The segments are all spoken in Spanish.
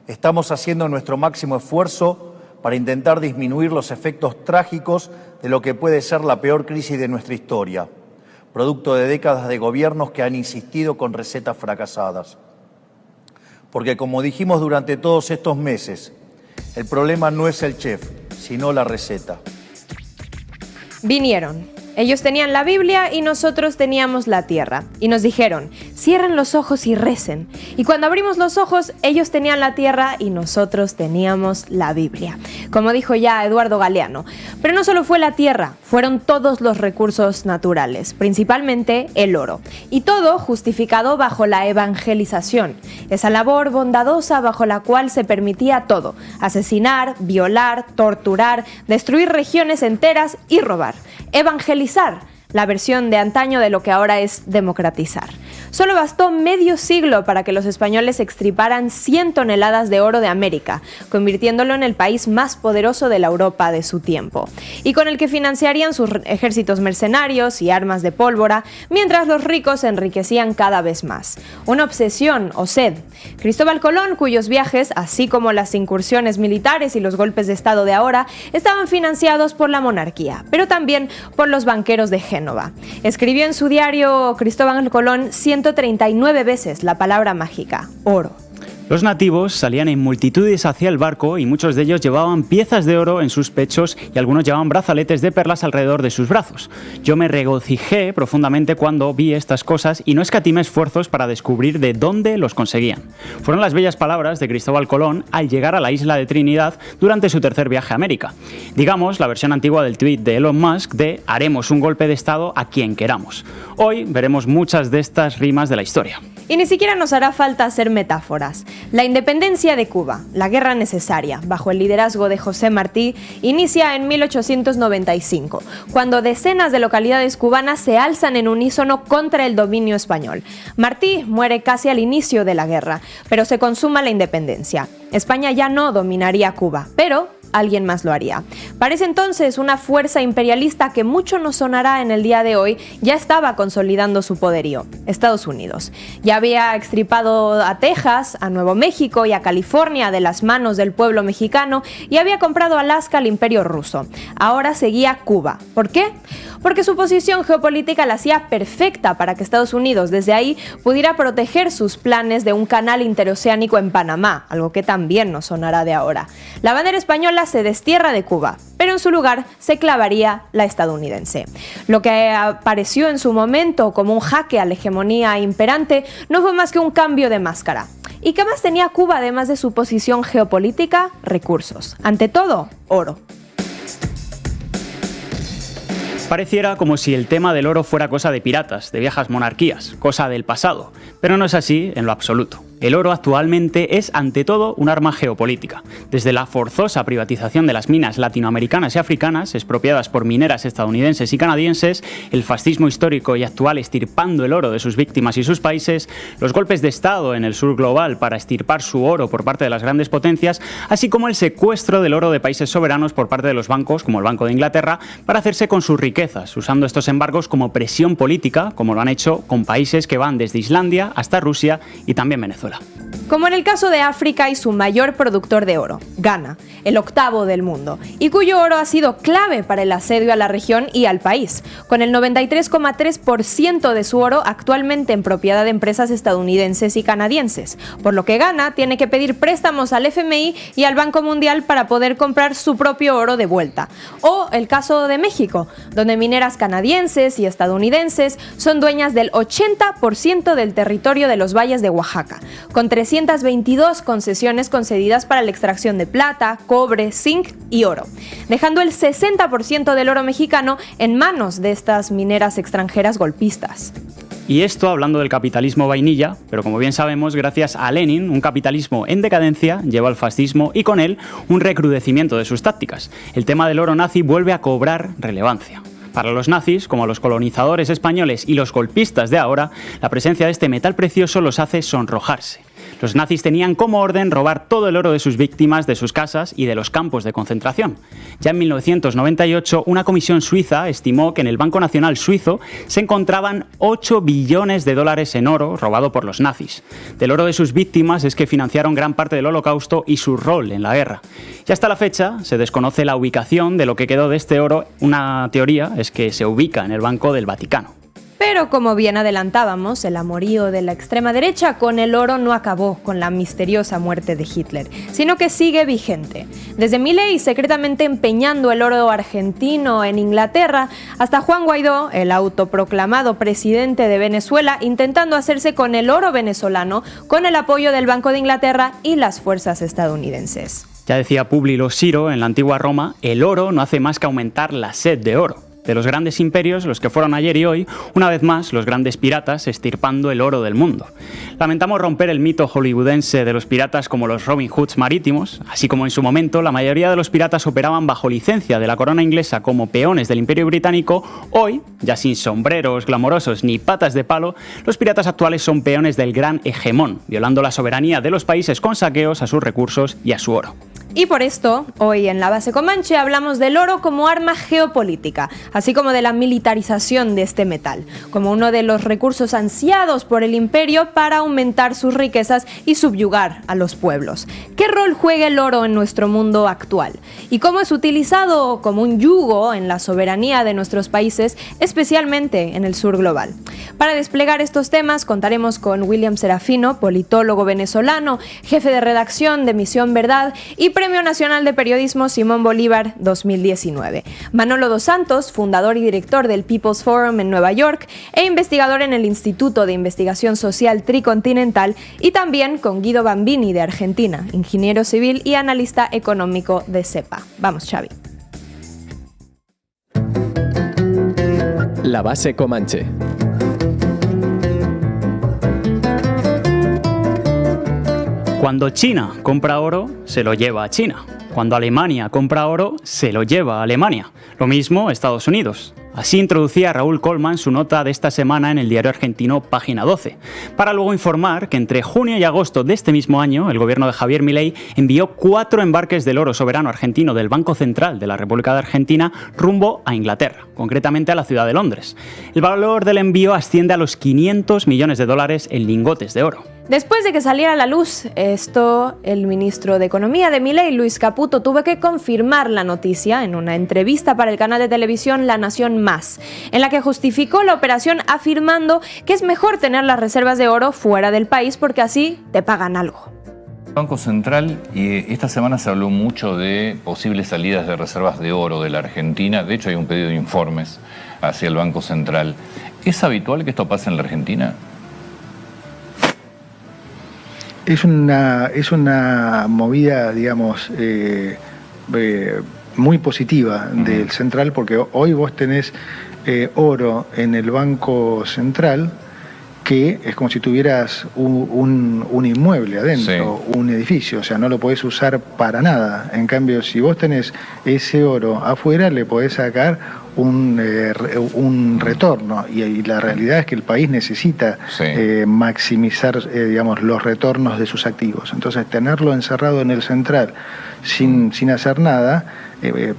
Estamos haciendo nuestro máximo esfuerzo para intentar disminuir los efectos trágicos de lo que puede ser la peor crisis de nuestra historia, producto de décadas de gobiernos que han insistido con recetas fracasadas. Porque, como dijimos durante todos estos meses, el problema no es el chef, sino la receta. Vinieron. Ellos tenían la Biblia y nosotros teníamos la tierra. Y nos dijeron, cierren los ojos y recen. Y cuando abrimos los ojos, ellos tenían la tierra y nosotros teníamos la Biblia. Como dijo ya Eduardo Galeano. Pero no solo fue la tierra, fueron todos los recursos naturales, principalmente el oro. Y todo justificado bajo la evangelización, esa labor bondadosa bajo la cual se permitía todo: asesinar, violar, torturar, destruir regiones enteras y robar. Evangelizar, la versión de antaño de lo que ahora es democratizar. Solo bastó medio siglo para que los españoles extirparan 100 toneladas de oro de América, convirtiéndolo en el país más poderoso de la Europa de su tiempo, y con el que financiarían sus ejércitos mercenarios y armas de pólvora, mientras los ricos se enriquecían cada vez más. Una obsesión o sed. Cristóbal Colón, cuyos viajes, así como las incursiones militares y los golpes de Estado de ahora, estaban financiados por la monarquía, pero también por los banqueros de Génova. Escribió en su diario Cristóbal Colón 139 veces la palabra mágica: oro. Los nativos salían en multitudes hacia el barco y muchos de ellos llevaban piezas de oro en sus pechos y algunos llevaban brazaletes de perlas alrededor de sus brazos. Yo me regocijé profundamente cuando vi estas cosas y no escatimé esfuerzos para descubrir de dónde los conseguían. Fueron las bellas palabras de Cristóbal Colón al llegar a la isla de Trinidad durante su tercer viaje a América. Digamos, la versión antigua del tuit de Elon Musk de «haremos un golpe de estado a quien queramos». Hoy veremos muchas de estas rimas de la historia. Y ni siquiera nos hará falta hacer metáforas. La independencia de Cuba, la guerra necesaria, bajo el liderazgo de José Martí, inicia en 1895, cuando decenas de localidades cubanas se alzan en unísono contra el dominio español. Martí muere casi al inicio de la guerra, pero se consuma la independencia. España ya no dominaría Cuba, pero alguien más lo haría. Para ese entonces, una fuerza imperialista que mucho nos sonará en el día de hoy ya estaba consolidando su poderío: Estados Unidos. Ya había extirpado a Texas, a Nuevo México y a California de las manos del pueblo mexicano y había comprado Alaska al Imperio ruso. Ahora seguía Cuba. ¿Por qué? Porque su posición geopolítica la hacía perfecta para que Estados Unidos desde ahí pudiera proteger sus planes de un canal interoceánico en Panamá, algo que también nos sonará de ahora. La bandera española se destierra de Cuba, pero en su lugar se clavaría la estadounidense. Lo que apareció en su momento como un jaque a la hegemonía imperante no fue más que un cambio de máscara. ¿Y qué más tenía Cuba además de su posición geopolítica? Recursos. Ante todo, oro. Pareciera como si el tema del oro fuera cosa de piratas, de viejas monarquías, cosa del pasado, pero no es así en lo absoluto. El oro actualmente es, ante todo, un arma geopolítica. Desde la forzosa privatización de las minas latinoamericanas y africanas, expropiadas por mineras estadounidenses y canadienses, el fascismo histórico y actual extirpando el oro de sus víctimas y sus países, los golpes de Estado en el sur global para extirpar su oro por parte de las grandes potencias, así como el secuestro del oro de países soberanos por parte de los bancos, como el Banco de Inglaterra, para hacerse con sus riquezas, usando estos embargos como presión política, como lo han hecho con países que van desde Islandia hasta Rusia y también Venezuela. Como en el caso de África y su mayor productor de oro, Ghana, el octavo del mundo, y cuyo oro ha sido clave para el asedio a la región y al país, con el 93,3% de su oro actualmente en propiedad de empresas estadounidenses y canadienses, por lo que Ghana tiene que pedir préstamos al FMI y al Banco Mundial para poder comprar su propio oro de vuelta. O el caso de México, donde mineras canadienses y estadounidenses son dueñas del 80% del territorio de los valles de Oaxaca, con 322 concesiones concedidas para la extracción de plata, cobre, zinc y oro, dejando el 60% del oro mexicano en manos de estas mineras extranjeras golpistas. Y esto hablando del capitalismo vainilla, pero como bien sabemos, gracias a Lenin, un capitalismo en decadencia lleva al fascismo y con él un recrudecimiento de sus tácticas. El tema del oro nazi vuelve a cobrar relevancia. Para los nazis, como a los colonizadores españoles y los golpistas de ahora, la presencia de este metal precioso los hace sonrojarse. Los nazis tenían como orden robar todo el oro de sus víctimas de sus casas y de los campos de concentración. Ya en 1998, una comisión suiza estimó que en el Banco Nacional Suizo se encontraban 8 billones de dólares en oro robado por los nazis. Del oro de sus víctimas es que financiaron gran parte del Holocausto y su rol en la guerra. Y hasta la fecha se desconoce la ubicación de lo que quedó de este oro. Una teoría es que se ubica en el Banco del Vaticano. Pero como bien adelantábamos, el amorío de la extrema derecha con el oro no acabó con la misteriosa muerte de Hitler, sino que sigue vigente. Desde Milei secretamente empeñando el oro argentino en Inglaterra, hasta Juan Guaidó, el autoproclamado presidente de Venezuela, intentando hacerse con el oro venezolano con el apoyo del Banco de Inglaterra y las fuerzas estadounidenses. Ya decía Publio Ciro en la antigua Roma, el oro no hace más que aumentar la sed de oro. De los grandes imperios, los que fueron ayer y hoy, una vez más los grandes piratas estirpando el oro del mundo. Lamentamos romper el mito hollywoodense de los piratas como los Robin Hoods marítimos, así como en su momento la mayoría de los piratas operaban bajo licencia de la corona inglesa como peones del Imperio Británico. Hoy, ya sin sombreros glamorosos ni patas de palo, los piratas actuales son peones del gran hegemón, violando la soberanía de los países con saqueos a sus recursos y a su oro. Y por esto, hoy en La Base Comanche hablamos del oro como arma geopolítica, así como de la militarización de este metal, como uno de los recursos ansiados por el imperio para aumentar sus riquezas y subyugar a los pueblos. ¿Qué rol juega el oro en nuestro mundo actual? ¿Y cómo es utilizado como un yugo en la soberanía de nuestros países, especialmente en el sur global? Para desplegar estos temas contaremos con William Serafino, politólogo venezolano, jefe de redacción de Misión Verdad y Premio Nacional de Periodismo Simón Bolívar 2019. Manolo dos Santos, fundador y director del People's Forum en Nueva York e investigador en el Instituto de Investigación Social Tricontinental, y también con Guido Bambini de Argentina, ingeniero civil y analista económico de CEPA. Vamos, Xavi. La Base Comanche. Cuando China compra oro, se lo lleva a China. Cuando Alemania compra oro, se lo lleva a Alemania. Lo mismo Estados Unidos. Así introducía Raúl Colman su nota de esta semana en el diario argentino Página 12, para luego informar que entre junio y agosto de este mismo año, el gobierno de Javier Milei envió 4 embarques del oro soberano argentino del Banco Central de la República de Argentina rumbo a Inglaterra, concretamente a la ciudad de Londres. El valor del envío asciende a los 500 millones de dólares en lingotes de oro. Después de que saliera a la luz esto, el ministro de Economía de Milei, Luis Caputo, tuvo que confirmar la noticia en una entrevista para el canal de televisión La Nación Más, en la que justificó la operación afirmando que es mejor tener las reservas de oro fuera del país porque así te pagan algo. Banco Central, y esta semana se habló mucho de posibles salidas de reservas de oro de la Argentina. De hecho, hay un pedido de informes hacia el Banco Central. ¿Es habitual que esto pase en la Argentina? Es una movida, digamos, muy positiva del Central, porque hoy vos tenés oro en el Banco Central, que es como si tuvieras un inmueble adentro, sí, un edificio, o sea, no lo podés usar para nada. En cambio, si vos tenés ese oro afuera, le podés sacar un retorno, y la realidad es que el país necesita maximizar, digamos, los retornos de sus activos. Entonces, tenerlo encerrado en el Central sin hacer nada,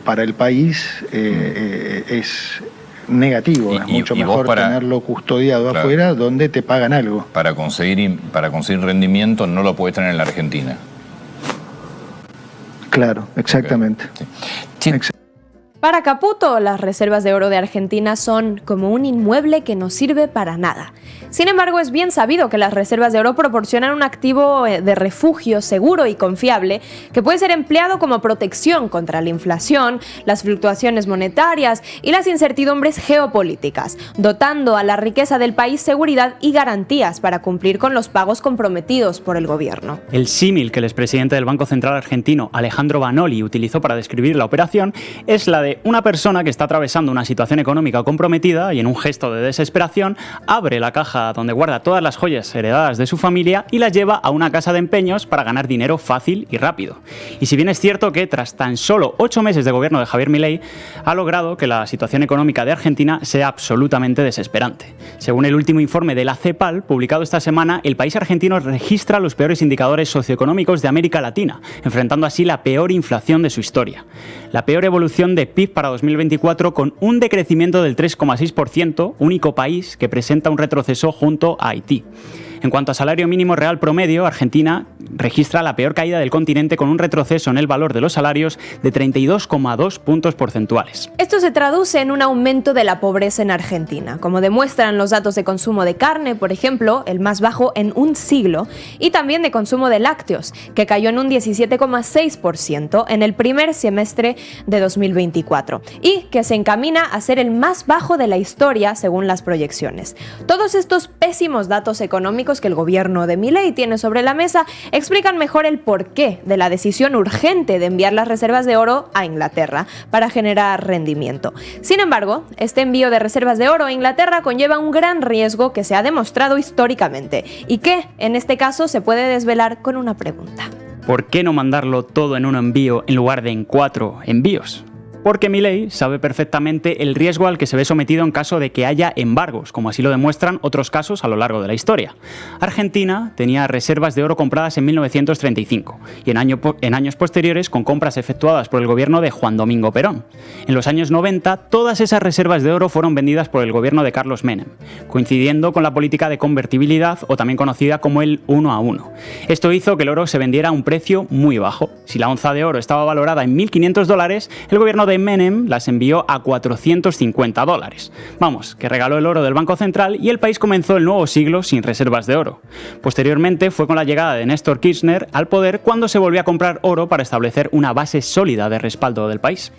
para el país es negativo. Es mucho mejor tenerlo custodiado afuera, donde te pagan algo. Para conseguir rendimiento no lo puedes tener en la Argentina. Claro, exactamente. Sí. Para Caputo, las reservas de oro de Argentina son como un inmueble que no sirve para nada. Sin embargo, es bien sabido que las reservas de oro proporcionan un activo de refugio seguro y confiable que puede ser empleado como protección contra la inflación, las fluctuaciones monetarias y las incertidumbres geopolíticas, dotando a la riqueza del país seguridad y garantías para cumplir con los pagos comprometidos por el gobierno. El símil que el expresidente del Banco Central argentino, Alejandro Vanoli, utilizó para describir la operación es la de de una persona que está atravesando una situación económica comprometida y en un gesto de desesperación abre la caja donde guarda todas las joyas heredadas de su familia y las lleva a una casa de empeños para ganar dinero fácil y rápido. Y si bien es cierto que tras tan solo 8 meses de gobierno de Javier Milei ha logrado que la situación económica de Argentina sea absolutamente desesperante. Según el último informe de la CEPAL, publicado esta semana, el país argentino registra los peores indicadores socioeconómicos de América Latina, enfrentando así la peor inflación de su historia. La peor evolución de PIB para 2024 con un decrecimiento del 3,6%, único país que presenta un retroceso junto a Haití. En cuanto a salario mínimo real promedio, Argentina registra la peor caída del continente con un retroceso en el valor de los salarios de 32,2 puntos porcentuales. Esto se traduce en un aumento de la pobreza en Argentina, como demuestran los datos de consumo de carne, por ejemplo, el más bajo en un siglo, y también de consumo de lácteos, que cayó en un 17,6% en el primer semestre de 2024, y que se encamina a ser el más bajo de la historia según las proyecciones. Todos estos pésimos datos económicos que el gobierno de Milei tiene sobre la mesa explican mejor el porqué de la decisión urgente de enviar las reservas de oro a Inglaterra para generar rendimiento. Sin embargo, este envío de reservas de oro a Inglaterra conlleva un gran riesgo que se ha demostrado históricamente y que, en este caso, se puede desvelar con una pregunta. ¿Por qué no mandarlo todo en un envío en lugar de en 4 envíos? Porque Milei sabe perfectamente el riesgo al que se ve sometido en caso de que haya embargos, como así lo demuestran otros casos a lo largo de la historia. Argentina tenía reservas de oro compradas en 1935 y en años posteriores con compras efectuadas por el gobierno de Juan Domingo Perón. En los años 90, todas esas reservas de oro fueron vendidas por el gobierno de Carlos Menem, coincidiendo con la política de convertibilidad o también conocida como el 1 a 1. Esto hizo que el oro se vendiera a un precio muy bajo. Si la onza de oro estaba valorada en $1.500, el gobierno de Menem las envió a $450. Vamos, que regaló el oro del Banco Central y el país comenzó el nuevo siglo sin reservas de oro. Posteriormente fue con la llegada de Néstor Kirchner al poder cuando se volvió a comprar oro para establecer una base sólida de respaldo del país.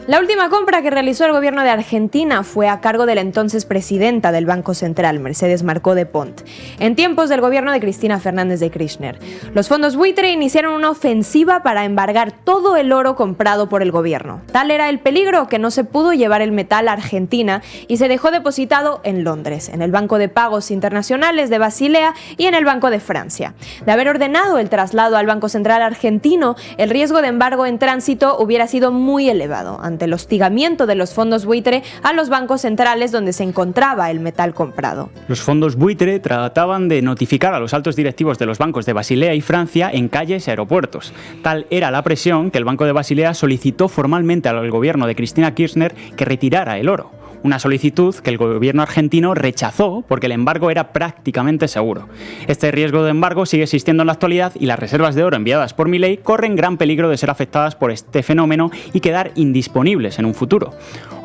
La última compra que realizó el gobierno de Argentina fue a cargo de la entonces presidenta del Banco Central, Mercedes Marcó de Pont, en tiempos del gobierno de Cristina Fernández de Kirchner. Los fondos buitre iniciaron una ofensiva para embargar todo el oro comprado por el gobierno. Tal era el peligro que no se pudo llevar el metal a Argentina y se dejó depositado en Londres, en el Banco de Pagos Internacionales de Basilea y en el Banco de Francia. De haber ordenado el traslado al Banco Central argentino, el riesgo de embargo en tránsito hubiera sido muy elevado ante el hostigamiento de los fondos buitre a los bancos centrales donde se encontraba el metal comprado. Los fondos buitre trataban de notificar a los altos directivos de los bancos de Basilea y Francia en calles y aeropuertos. Tal era la presión que el Banco de Basilea solicitó formalmente al gobierno de Cristina Kirchner que retirara el oro. Una solicitud que el gobierno argentino rechazó porque el embargo era prácticamente seguro. Este riesgo de embargo sigue existiendo en la actualidad y las reservas de oro enviadas por Milei corren gran peligro de ser afectadas por este fenómeno y quedar indisponibles en un futuro.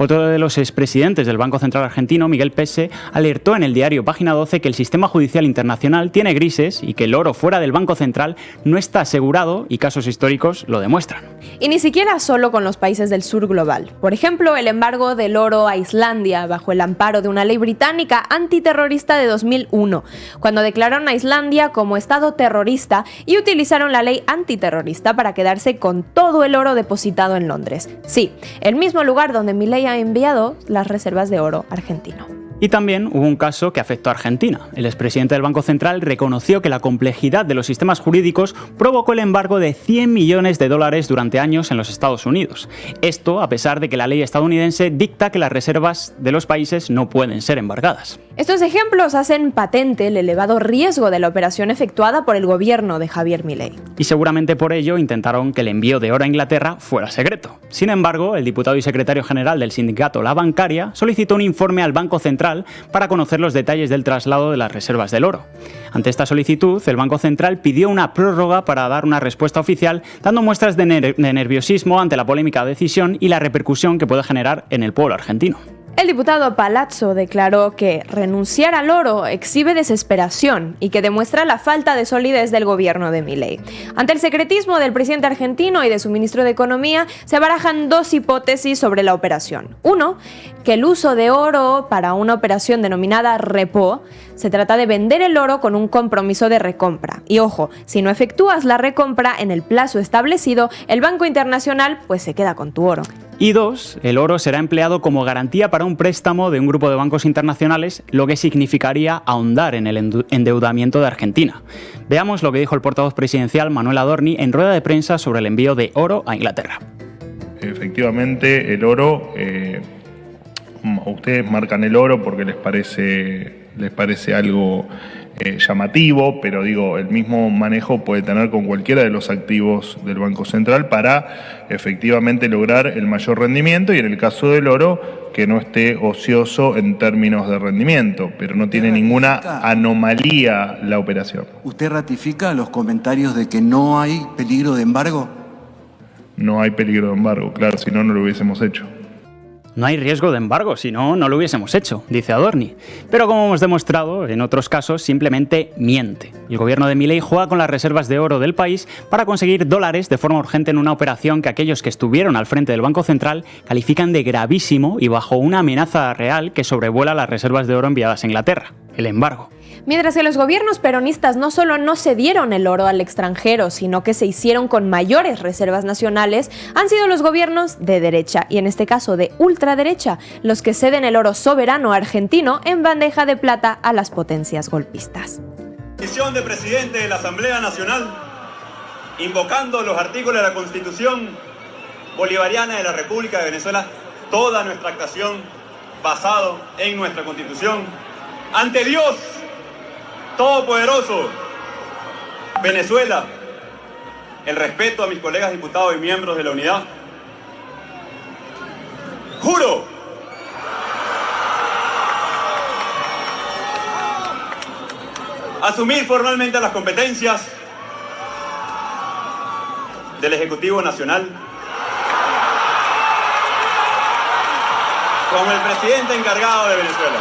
Otro de los expresidentes del Banco Central argentino, Miguel Pese, alertó en el diario Página 12 que el sistema judicial internacional tiene grises y que el oro fuera del Banco Central no está asegurado y casos históricos lo demuestran. Y ni siquiera solo con los países del sur global. Por ejemplo, el embargo del oro a Islandia bajo el amparo de una ley británica antiterrorista de 2001, cuando declararon a Islandia como estado terrorista y utilizaron la ley antiterrorista para quedarse con todo el oro depositado en Londres. Sí, el mismo lugar donde Milei ha enviado las reservas de oro argentino. Y también hubo un caso que afectó a Argentina. El expresidente del Banco Central reconoció que la complejidad de los sistemas jurídicos provocó el embargo de $100 millones durante años en los Estados Unidos. Esto a pesar de que la ley estadounidense dicta que las reservas de los países no pueden ser embargadas. Estos ejemplos hacen patente el elevado riesgo de la operación efectuada por el gobierno de Javier Milei. Y seguramente por ello intentaron que el envío de oro a Inglaterra fuera secreto. Sin embargo, el diputado y secretario general del sindicato La Bancaria solicitó un informe al Banco Central para conocer los detalles del traslado de las reservas del oro. Ante esta solicitud, el Banco Central pidió una prórroga para dar una respuesta oficial, dando muestras de nerviosismo ante la polémica decisión y la repercusión que puede generar en el pueblo argentino. El diputado Palazzo declaró que renunciar al oro exhibe desesperación y que demuestra la falta de solidez del gobierno de Milei. Ante el secretismo del presidente argentino y de su ministro de Economía, se barajan dos hipótesis sobre la operación. Uno, que el uso de oro para una operación denominada repo se trata de vender el oro con un compromiso de recompra. Y ojo, si no efectúas la recompra en el plazo establecido, el Banco Internacional pues se queda con tu oro. Y 2, el oro será empleado como garantía para un préstamo de un grupo de bancos internacionales, lo que significaría ahondar en el endeudamiento de Argentina. Veamos lo que dijo el portavoz presidencial Manuel Adorni en rueda de prensa sobre el envío de oro a Inglaterra. Efectivamente, el oro, ustedes marcan el oro porque les parece algo llamativo, pero digo, el mismo manejo puede tener con cualquiera de los activos del Banco Central para efectivamente lograr el mayor rendimiento y en el caso del oro que no esté ocioso en términos de rendimiento, pero no tiene ninguna anomalía la operación. ¿Usted ratifica los comentarios de que no hay peligro de embargo? No hay peligro de embargo, claro, si no, no lo hubiésemos hecho. No hay riesgo de embargo, si no, no lo hubiésemos hecho, dice Adorni. Pero como hemos demostrado, en otros casos simplemente miente. El gobierno de Milei juega con las reservas de oro del país para conseguir dólares de forma urgente en una operación que aquellos que estuvieron al frente del Banco Central califican de gravísimo y bajo una amenaza real que sobrevuela las reservas de oro enviadas a Inglaterra, el embargo. Mientras que los gobiernos peronistas no solo no cedieron el oro al extranjero, sino que se hicieron con mayores reservas nacionales, han sido los gobiernos de derecha, y en este caso de ultraderecha, los que ceden el oro soberano argentino en bandeja de plata a las potencias golpistas. Decisión de presidente de la Asamblea Nacional, invocando los artículos de la Constitución Bolivariana de la República de Venezuela, toda nuestra actuación basado en nuestra Constitución, ante Dios Todopoderoso, Venezuela, el respeto a mis colegas diputados y miembros de la unidad. Juro asumir formalmente las competencias del Ejecutivo Nacional como el presidente encargado de Venezuela.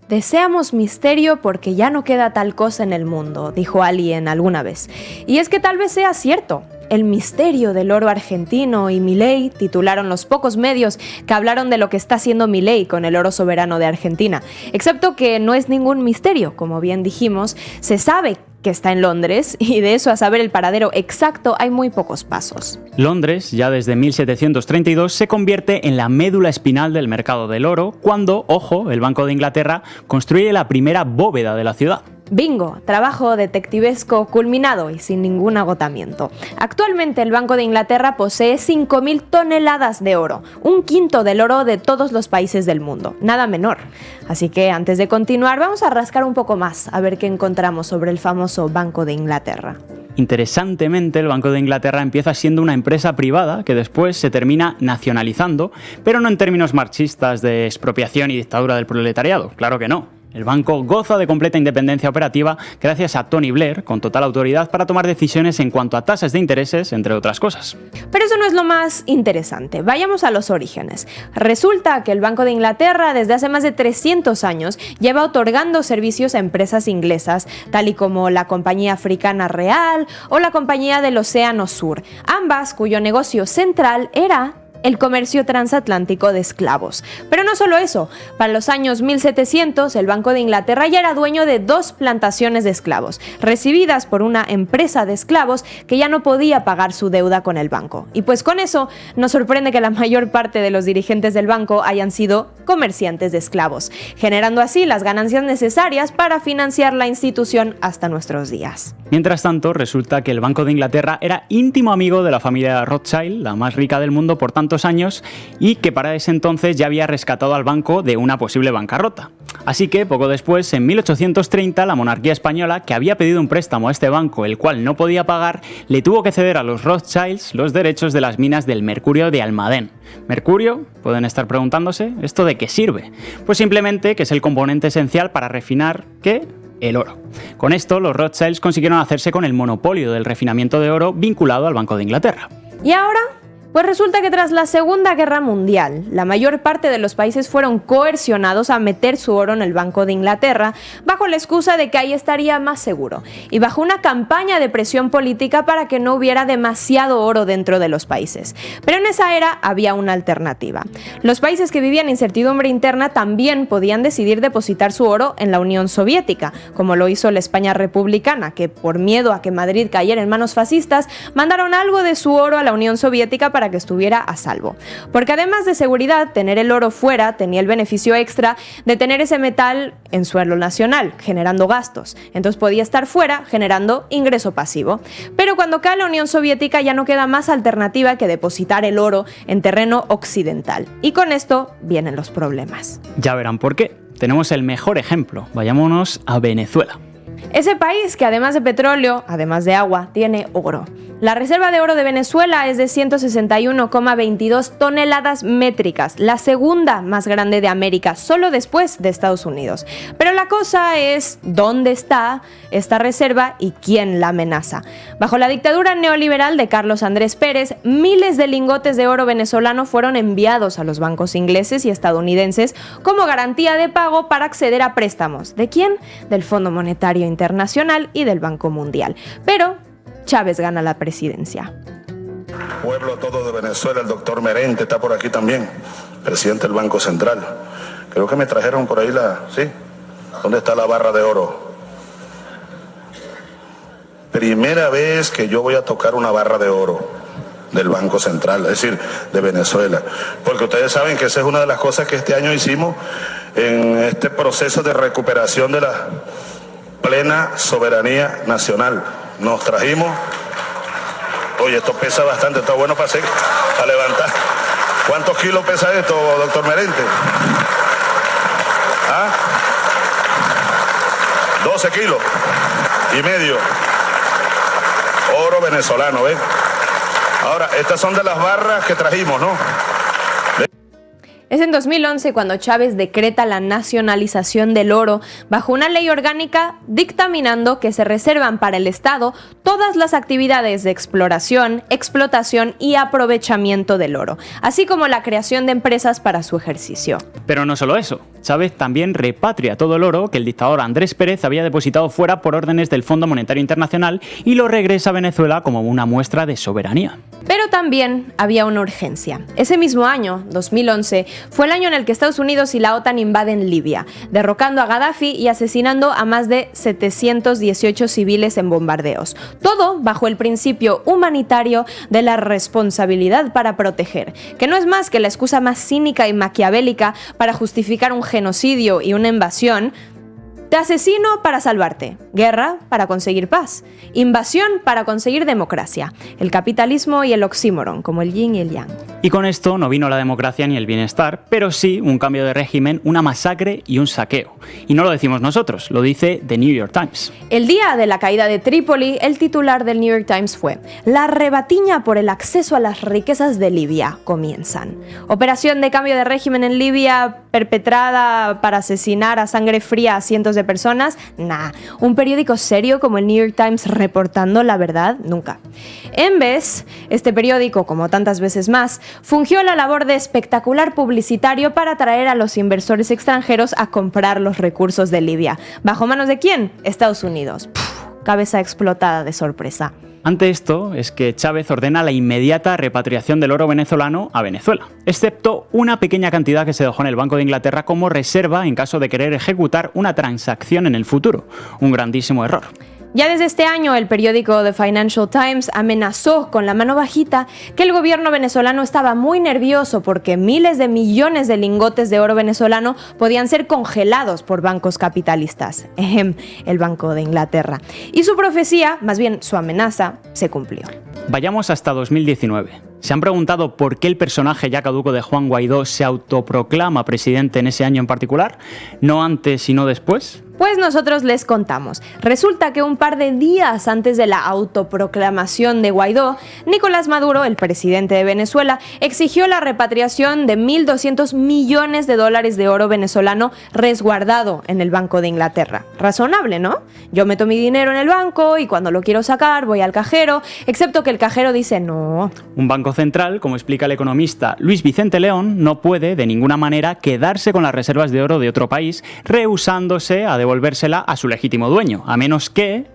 Deseamos misterio porque ya no queda tal cosa en el mundo, dijo alguien alguna vez. Y es que tal vez sea cierto. El misterio del oro argentino y Milei, titularon los pocos medios que hablaron de lo que está haciendo Milei con el oro soberano de Argentina. Excepto que no es ningún misterio, como bien dijimos, se sabe que está en Londres y de eso a saber el paradero exacto hay muy pocos pasos. Londres, ya desde 1732, se convierte en la médula espinal del mercado del oro cuando, ojo, el Banco de Inglaterra construye la primera bóveda de la ciudad. Bingo, trabajo detectivesco culminado y sin ningún agotamiento. Actualmente el Banco de Inglaterra posee 5.000 toneladas de oro, un quinto del oro de todos los países del mundo, nada menor. Así que antes de continuar vamos a rascar un poco más a ver qué encontramos sobre el famoso Banco de Inglaterra. Interesantemente, el Banco de Inglaterra empieza siendo una empresa privada que después se termina nacionalizando, pero no en términos marxistas de expropiación y dictadura del proletariado, claro que no. El banco goza de completa independencia operativa gracias a Tony Blair, con total autoridad para tomar decisiones en cuanto a tasas de intereses, entre otras cosas. Pero eso no es lo más interesante. Vayamos a los orígenes. Resulta que el Banco de Inglaterra desde hace más de 300 años lleva otorgando servicios a empresas inglesas, tal y como la Compañía Africana Real o la Compañía del Océano Sur, ambas cuyo negocio central era el comercio transatlántico de esclavos. Pero no solo eso, para los años 1700 el Banco de Inglaterra ya era dueño de 2 plantaciones de esclavos, recibidas por una empresa de esclavos que ya no podía pagar su deuda con el banco. Y pues con eso nos sorprende que la mayor parte de los dirigentes del banco hayan sido comerciantes de esclavos, generando así las ganancias necesarias para financiar la institución hasta nuestros días. Mientras tanto, resulta que el Banco de Inglaterra era íntimo amigo de la familia Rothschild, la más rica del mundo por tantos años, y que para ese entonces ya había rescatado al banco de una posible bancarrota. Así que, poco después, en 1830, la monarquía española, que había pedido un préstamo a este banco, el cual no podía pagar, le tuvo que ceder a los Rothschilds los derechos de las minas del mercurio de Almadén. ¿Mercurio? Pueden estar preguntándose, ¿esto de qué sirve? Pues simplemente que es el componente esencial para refinar, ¿qué? El oro. Con esto, los Rothschilds consiguieron hacerse con el monopolio del refinamiento de oro vinculado al Banco de Inglaterra. ¿Y ahora? Pues resulta que tras la Segunda Guerra Mundial, la mayor parte de los países fueron coercionados a meter su oro en el Banco de Inglaterra bajo la excusa de que ahí estaría más seguro y bajo una campaña de presión política para que no hubiera demasiado oro dentro de los países. Pero en esa era había una alternativa. Los países que vivían incertidumbre interna también podían decidir depositar su oro en la Unión Soviética, como lo hizo la España republicana, que por miedo a que Madrid cayera en manos fascistas, mandaron algo de su oro a la Unión Soviética para para que estuviera a salvo. Porque además de seguridad, tener el oro fuera tenía el beneficio extra de tener ese metal en suelo nacional, generando gastos. Entonces podía estar fuera, generando ingreso pasivo. Pero cuando cae la Unión Soviética ya no queda más alternativa que depositar el oro en terreno occidental. Y con esto vienen los problemas. Ya verán por qué. Tenemos el mejor ejemplo. Vayámonos a Venezuela. Ese país que además de petróleo, además de agua, tiene oro. La reserva de oro de Venezuela es de 161,22 toneladas métricas, la segunda más grande de América, solo después de Estados Unidos. Pero la cosa es dónde está esta reserva y quién la amenaza. Bajo la dictadura neoliberal de Carlos Andrés Pérez, miles de lingotes de oro venezolano fueron enviados a los bancos ingleses y estadounidenses como garantía de pago para acceder a préstamos. ¿De quién? Del Fondo Monetario Internacional y del Banco Mundial. Pero Chávez gana la presidencia. Pueblo todo de Venezuela, el doctor Merente está por aquí también, presidente del Banco Central. Creo que me trajeron por ahí ¿sí? ¿Dónde está la barra de oro? Primera vez que yo voy a tocar una barra de oro del Banco Central, es decir, de Venezuela. Porque ustedes saben que esa es una de las cosas que este año hicimos en este proceso de recuperación de la plena soberanía nacional. Nos trajimos, oye, esto pesa bastante, está bueno para levantar. ¿Cuántos kilos pesa esto, doctor Merente? ¿Ah? 12 kilos y medio. Oro venezolano, ¿ves? Ahora, estas son de las barras que trajimos, ¿no? Es en 2011 cuando Chávez decreta la nacionalización del oro bajo una ley orgánica dictaminando que se reservan para el Estado todas las actividades de exploración, explotación y aprovechamiento del oro, así como la creación de empresas para su ejercicio. Pero no solo eso, Chávez también repatria todo el oro que el dictador Andrés Pérez había depositado fuera por órdenes del Fondo Monetario Internacional y lo regresa a Venezuela como una muestra de soberanía. Pero también había una urgencia. Ese mismo año, 2011, fue el año en el que Estados Unidos y la OTAN invaden Libia, derrocando a Gaddafi y asesinando a más de 718 civiles en bombardeos. Todo bajo el principio humanitario de la responsabilidad para proteger, que no es más que la excusa más cínica y maquiavélica para justificar un genocidio y una invasión. Te asesino para salvarte, guerra para conseguir paz, invasión para conseguir democracia, el capitalismo y el oxímoron, como el yin y el yang. Y con esto no vino la democracia ni el bienestar, pero sí un cambio de régimen, una masacre y un saqueo. Y no lo decimos nosotros, lo dice The New York Times. El día de la caída de Trípoli, el titular del New York Times fue: la rebatiña por el acceso a las riquezas de Libia comienzan. Operación de cambio de régimen en Libia perpetrada para asesinar a sangre fría a cientos de personas. Nah, un periódico serio como el New York Times reportando la verdad, nunca. En vez, este periódico, como tantas veces más, fungió la labor de espectacular publicitario para atraer a los inversores extranjeros a comprar los recursos de Libia. ¿Bajo manos de quién? Estados Unidos. Cabeza explotada de sorpresa. Ante esto es que Chávez ordena la inmediata repatriación del oro venezolano a Venezuela, excepto una pequeña cantidad que se dejó en el Banco de Inglaterra como reserva en caso de querer ejecutar una transacción en el futuro. Un grandísimo error. Ya desde este año, el periódico The Financial Times amenazó con la mano bajita que el gobierno venezolano estaba muy nervioso porque miles de millones de lingotes de oro venezolano podían ser congelados por bancos capitalistas, el Banco de Inglaterra. Y su profecía, más bien su amenaza, se cumplió. Vayamos hasta 2019. ¿Se han preguntado por qué el personaje ya caduco de Juan Guaidó se autoproclama presidente en ese año en particular? ¿No antes y no después? Pues nosotros les contamos. Resulta que un par de días antes de la autoproclamación de Guaidó, Nicolás Maduro, el presidente de Venezuela, exigió la repatriación de 1.200 millones de dólares de oro venezolano resguardado en el Banco de Inglaterra. Razonable, ¿no? Yo meto mi dinero en el banco y cuando lo quiero sacar voy al cajero, excepto que el cajero dice no. Un banco central, como explica el economista Luis Vicente León, no puede de ninguna manera quedarse con las reservas de oro de otro país, rehusándose a devolvérsela a su legítimo dueño, a menos que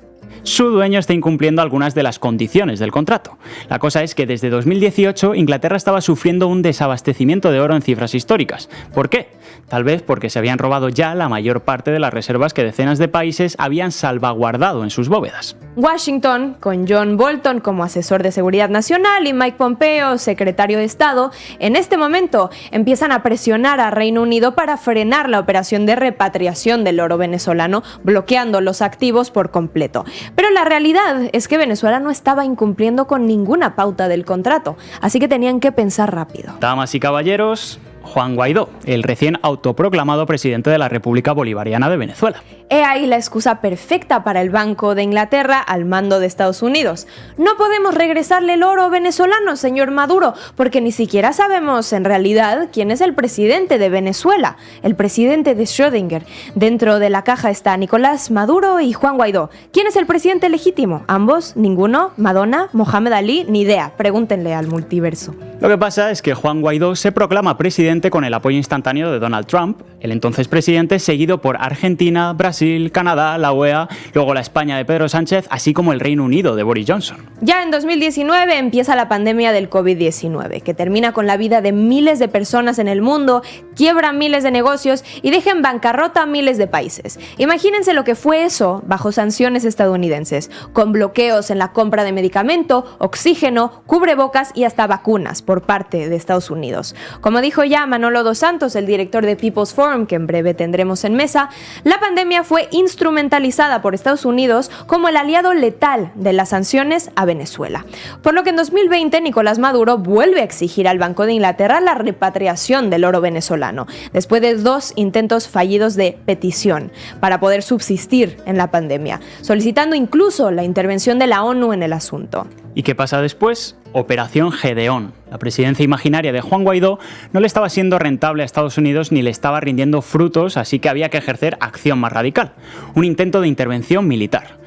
su dueño está incumpliendo algunas de las condiciones del contrato. La cosa es que desde 2018 Inglaterra estaba sufriendo un desabastecimiento de oro en cifras históricas. ¿Por qué? Tal vez porque se habían robado ya la mayor parte de las reservas que decenas de países habían salvaguardado en sus bóvedas. Washington, con John Bolton como asesor de seguridad nacional y Mike Pompeo, secretario de Estado, en este momento empiezan a presionar a Reino Unido para frenar la operación de repatriación del oro venezolano, bloqueando los activos por completo. Pero la realidad es que Venezuela no estaba incumpliendo con ninguna pauta del contrato, así que tenían que pensar rápido. Damas y caballeros, Juan Guaidó, el recién autoproclamado presidente de la República Bolivariana de Venezuela. He ahí la excusa perfecta para el Banco de Inglaterra al mando de Estados Unidos. No podemos regresarle el oro venezolano, señor Maduro, porque ni siquiera sabemos en realidad quién es el presidente de Venezuela, el presidente de Schrödinger. Dentro de la caja está Nicolás Maduro y Juan Guaidó. ¿Quién es el presidente legítimo? ¿Ambos? ¿Ninguno? ¿Madonna? ¿Mohamed Ali? Ni idea. Pregúntenle al multiverso. Lo que pasa es que Juan Guaidó se proclama presidente con el apoyo instantáneo de Donald Trump, el entonces presidente, seguido por Argentina, Brasil, Canadá, la UEA, luego la España de Pedro Sánchez, así como el Reino Unido de Boris Johnson. Ya en 2019 empieza la pandemia del COVID-19, que termina con la vida de miles de personas en el mundo, quiebra miles de negocios y deja en bancarrota a miles de países. Imagínense lo que fue eso bajo sanciones estadounidenses, con bloqueos en la compra de medicamento, oxígeno, cubrebocas y hasta vacunas por parte de Estados Unidos. Como dijo ya Manolo dos Santos, el director de People's Forum, que en breve tendremos en mesa, la pandemia fue instrumentalizada por Estados Unidos como el aliado letal de las sanciones a Venezuela. Por lo que en 2020 Nicolás Maduro vuelve a exigir al Banco de Inglaterra la repatriación del oro venezolano, después de 2 intentos fallidos de petición para poder subsistir en la pandemia, solicitando incluso la intervención de la ONU en el asunto. ¿Y qué pasa después? Operación Gedeón. La presidencia imaginaria de Juan Guaidó no le estaba siendo rentable a Estados Unidos ni le estaba rindiendo frutos, así que había que ejercer acción más radical, un intento de intervención militar.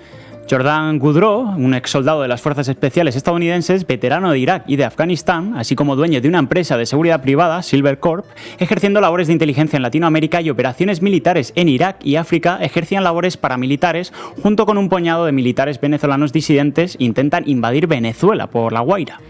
Jordan Goudreau, un exsoldado de las fuerzas especiales estadounidenses, veterano de Irak y de Afganistán, así como dueño de una empresa de seguridad privada, Silver Corp, ejerciendo labores de inteligencia en Latinoamérica y operaciones militares en Irak y África, ejercían labores paramilitares junto con un puñado de militares venezolanos disidentes, intentan invadir Venezuela por La Guaira.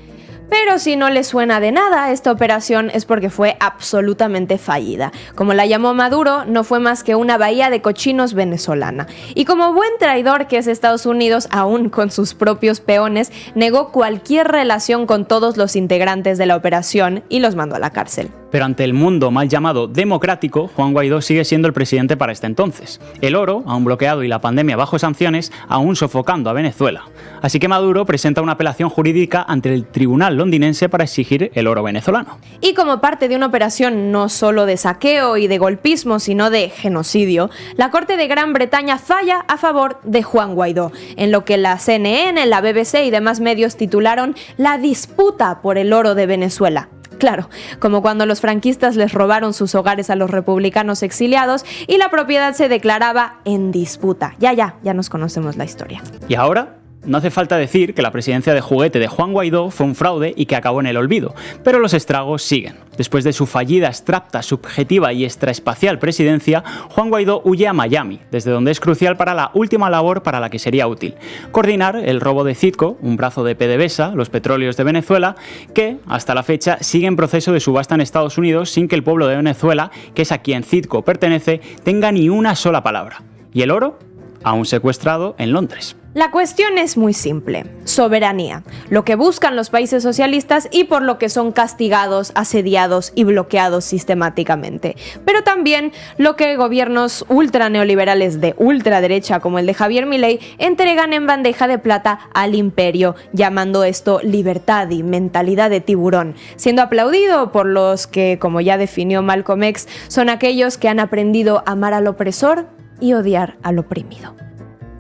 Pero si no le suena de nada, esta operación es porque fue absolutamente fallida. Como la llamó Maduro, no fue más que una bahía de cochinos venezolana. Y como buen traidor que es Estados Unidos, aún con sus propios peones, negó cualquier relación con todos los integrantes de la operación y los mandó a la cárcel. Pero ante el mundo mal llamado democrático, Juan Guaidó sigue siendo el presidente para este entonces. El oro, aún bloqueado, y la pandemia bajo sanciones, aún sofocando a Venezuela. Así que Maduro presenta una apelación jurídica ante el tribunal londinense para exigir el oro venezolano. Y como parte de una operación no solo de saqueo y de golpismo, sino de genocidio, la Corte de Gran Bretaña falla a favor de Juan Guaidó, en lo que la CNN, la BBC y demás medios titularon La disputa por el oro de Venezuela. Claro, como cuando los franquistas les robaron sus hogares a los republicanos exiliados y la propiedad se declaraba en disputa. Ya nos conocemos la historia. ¿Y ahora? No hace falta decir que la presidencia de juguete de Juan Guaidó fue un fraude y que acabó en el olvido, pero los estragos siguen. Después de su fallida, abstracta, subjetiva y extraespacial presidencia, Juan Guaidó huye a Miami, desde donde es crucial para la última labor para la que sería útil: coordinar el robo de Citgo, un brazo de PDVSA, los petróleos de Venezuela, que, hasta la fecha, sigue en proceso de subasta en Estados Unidos sin que el pueblo de Venezuela, que es a quien Citgo pertenece, tenga ni una sola palabra. ¿Y el oro? Aún secuestrado en Londres. La cuestión es muy simple: soberanía, lo que buscan los países socialistas y por lo que son castigados, asediados y bloqueados sistemáticamente. Pero también lo que gobiernos ultraneoliberales de ultraderecha como el de Javier Milei entregan en bandeja de plata al imperio, llamando esto libertad y mentalidad de tiburón, siendo aplaudido por los que, como ya definió Malcolm X, son aquellos que han aprendido a amar al opresor y odiar al oprimido.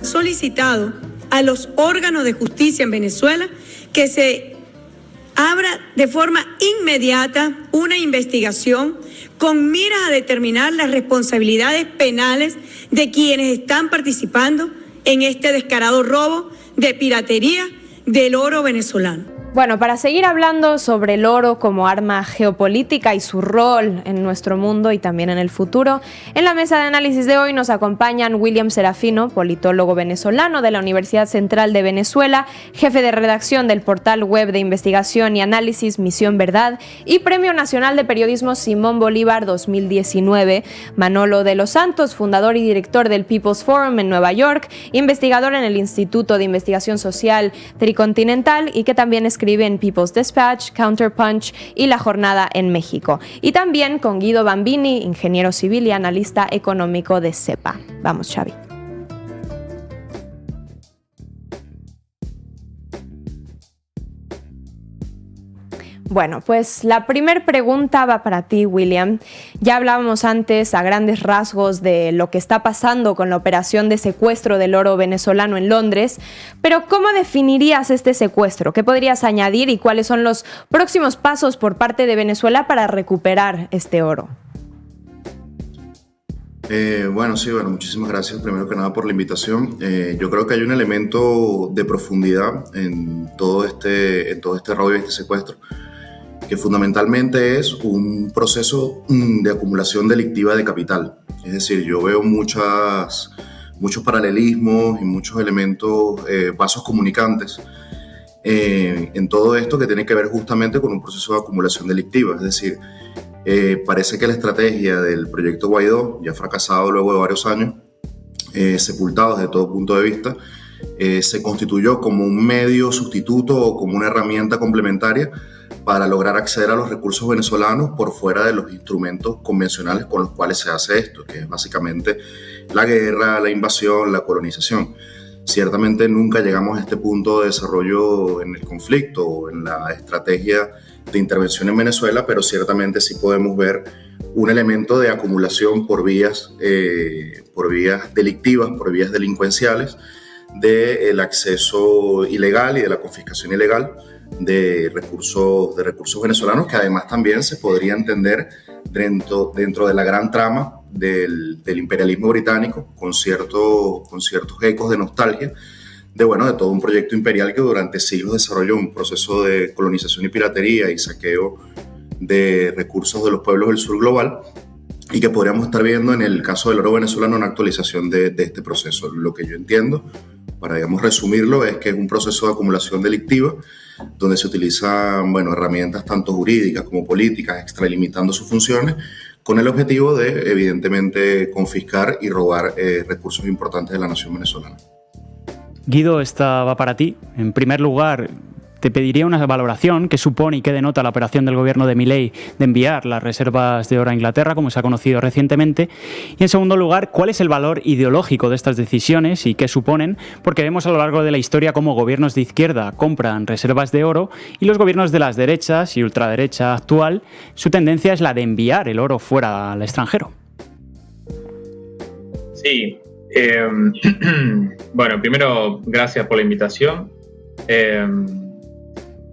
Solicitado a los órganos de justicia en Venezuela que se abra de forma inmediata una investigación con miras a determinar las responsabilidades penales de quienes están participando en este descarado robo de piratería del oro venezolano. Bueno, para seguir hablando sobre el oro como arma geopolítica y su rol en nuestro mundo y también en el futuro, en la mesa de análisis de hoy nos acompañan William Serafino, politólogo venezolano de la Universidad Central de Venezuela, jefe de redacción del portal web de investigación y análisis Misión Verdad y Premio Nacional de Periodismo Simón Bolívar 2019, Manolo de los Santos, fundador y director del People's Forum en Nueva York, investigador en el Instituto de Investigación Social Tricontinental y que también escribe en People's Dispatch, Counterpunch y La Jornada en México. Y también con Guido Bambini, ingeniero civil y analista económico de CEPA. Vamos, Xavi. Bueno, pues la primera pregunta va para ti, William. Ya hablábamos antes a grandes rasgos de lo que está pasando con la operación de secuestro del oro venezolano en Londres, pero ¿cómo definirías este secuestro? ¿Qué podrías añadir y cuáles son los próximos pasos por parte de Venezuela para recuperar este oro? Bueno, muchísimas gracias primero que nada por la invitación. Yo creo que hay un elemento de profundidad en todo este rollo y este secuestro, que fundamentalmente es un proceso de acumulación delictiva de capital. Es decir, yo veo muchos paralelismos y muchos elementos, vasos comunicantes en todo esto que tiene que ver justamente con un proceso de acumulación delictiva. Es decir, parece que la estrategia del proyecto Guaidó, ya fracasado luego de varios años, sepultado desde todo punto de vista, se constituyó como un medio sustituto o como una herramienta complementaria para lograr acceder a los recursos venezolanos por fuera de los instrumentos convencionales con los cuales se hace esto, que es básicamente la guerra, la invasión, la colonización. Ciertamente nunca llegamos a este punto de desarrollo en el conflicto o en la estrategia de intervención en Venezuela, pero ciertamente sí podemos ver un elemento de acumulación por vías delictivas, por vías delincuenciales, del acceso ilegal y de la confiscación ilegal de recursos venezolanos, que además también se podría entender dentro de la gran trama del imperialismo británico, con ciertos ecos de nostalgia de todo un proyecto imperial que durante siglos desarrolló un proceso de colonización y piratería y saqueo de recursos de los pueblos del sur global, y que podríamos estar viendo en el caso del oro venezolano una actualización de este proceso. Lo que yo entiendo, para resumirlo, es que es un proceso de acumulación delictiva donde se utilizan herramientas tanto jurídicas como políticas, extralimitando sus funciones, con el objetivo de, evidentemente, confiscar y robar recursos importantes de la nación venezolana. Guido, esta va para ti. En primer lugar, te pediría una valoración que supone y que denota la operación del gobierno de Milei de enviar las reservas de oro a Inglaterra, como se ha conocido recientemente. Y en segundo lugar, ¿cuál es el valor ideológico de estas decisiones y qué suponen? Porque vemos a lo largo de la historia cómo gobiernos de izquierda compran reservas de oro y los gobiernos de las derechas y ultraderecha actual, su tendencia es la de enviar el oro fuera al extranjero. Sí. Bueno, primero, gracias por la invitación.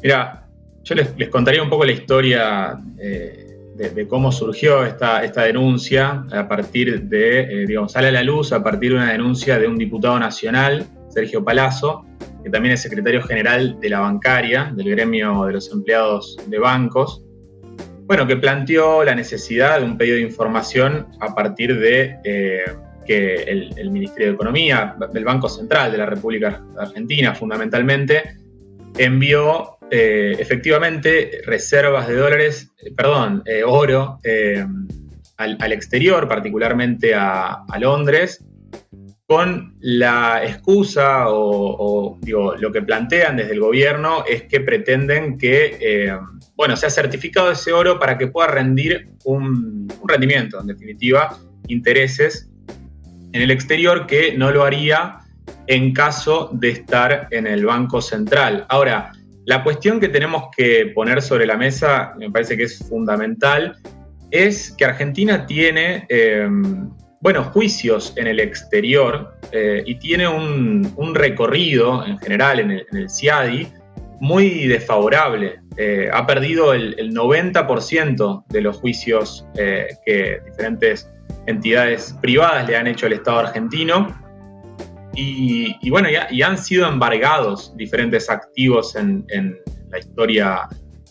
Mira, yo les contaría un poco la historia de cómo surgió esta denuncia a partir de, sale a la luz a partir de una denuncia de un diputado nacional, Sergio Palazzo, que también es secretario general de la bancaria, del gremio de los empleados de bancos, que planteó la necesidad de un pedido de información a partir de que el Ministerio de Economía, el Banco Central de la República Argentina fundamentalmente, envió efectivamente reservas de oro al exterior, particularmente a Londres, con la excusa lo que plantean desde el gobierno es que pretenden que sea certificado ese oro para que pueda rendir un rendimiento, en definitiva, intereses en el exterior, que no lo haría en caso de estar en el Banco Central. Ahora, la cuestión que tenemos que poner sobre la mesa, me parece que es fundamental, es que Argentina tiene juicios en el exterior y tiene un recorrido en general en el CIADI muy desfavorable. Ha perdido el 90% de los juicios que diferentes entidades privadas le han hecho al Estado argentino. Y han sido embargados diferentes activos en la historia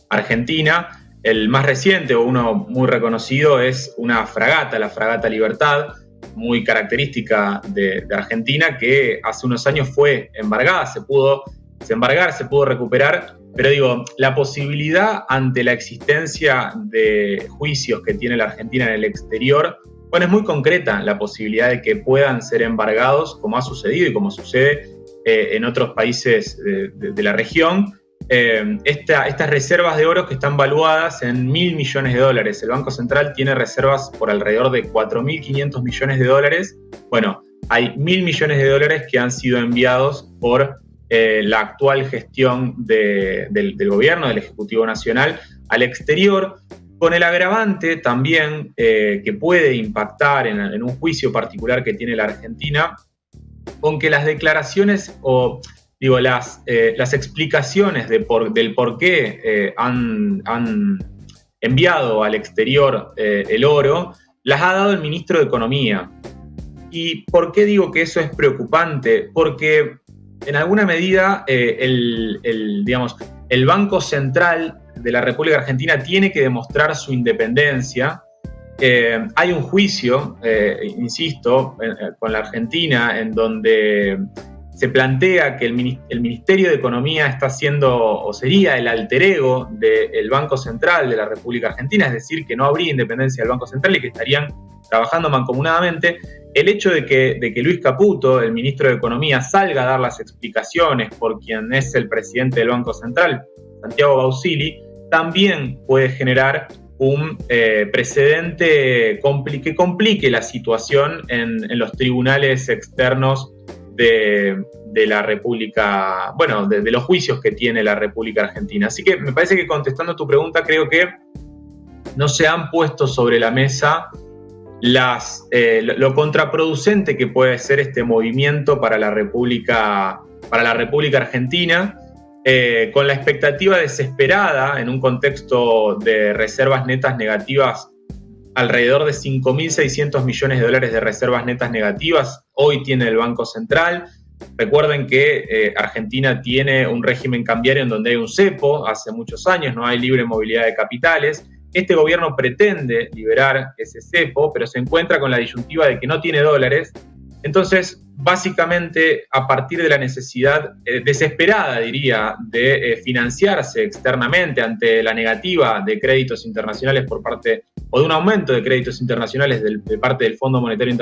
argentina. El más reciente, o uno muy reconocido, es una fragata, la fragata Libertad, muy característica de Argentina, que hace unos años fue embargada, se pudo desembargar, se pudo recuperar, pero digo, la posibilidad ante la existencia de juicios que tiene la Argentina en el exterior, bueno, es muy concreta la posibilidad de que puedan ser embargados, como ha sucedido y como sucede en otros países de la región. Estas reservas de oro que están valuadas en $1.000 millones. El Banco Central tiene reservas por alrededor de 4.500 millones de dólares. Bueno, hay $1.000 millones que han sido enviados por la actual gestión del gobierno, del Ejecutivo Nacional, al exterior, con el agravante también que puede impactar en un juicio particular que tiene la Argentina, con que las declaraciones o las explicaciones del por qué han enviado al exterior el oro, las ha dado el ministro de Economía. ¿Y por qué digo que eso es preocupante? Porque en alguna medida el Banco Central de la República Argentina tiene que demostrar su independencia. Hay un juicio, insisto, con la Argentina, en donde se plantea que el Ministerio de Economía está siendo, o sería el alter ego del Banco Central de la República Argentina, es decir, que no habría independencia del Banco Central y que estarían trabajando mancomunadamente. El hecho de que Luis Caputo, el ministro de Economía, salga a dar las explicaciones por quien es el presidente del Banco Central, Santiago Bausili, también puede generar un precedente que complique la situación en los tribunales externos de la República, bueno, de los juicios que tiene la República Argentina. Así que me parece que, contestando tu pregunta, creo que no se han puesto sobre la mesa lo contraproducente que puede ser este movimiento para la República Argentina, con la expectativa desesperada en un contexto de reservas netas negativas, alrededor de 5.600 millones de dólares de reservas netas negativas hoy tiene el Banco Central. Recuerden que Argentina tiene un régimen cambiario en donde hay un cepo hace muchos años, no hay libre movilidad de capitales. Este gobierno pretende liberar ese cepo, pero se encuentra con la disyuntiva de que no tiene dólares. Entonces, básicamente, a partir de la necesidad desesperada, diría, de financiarse externamente ante la negativa de créditos internacionales por parte, o de un aumento de créditos internacionales de parte del Fondo Monetario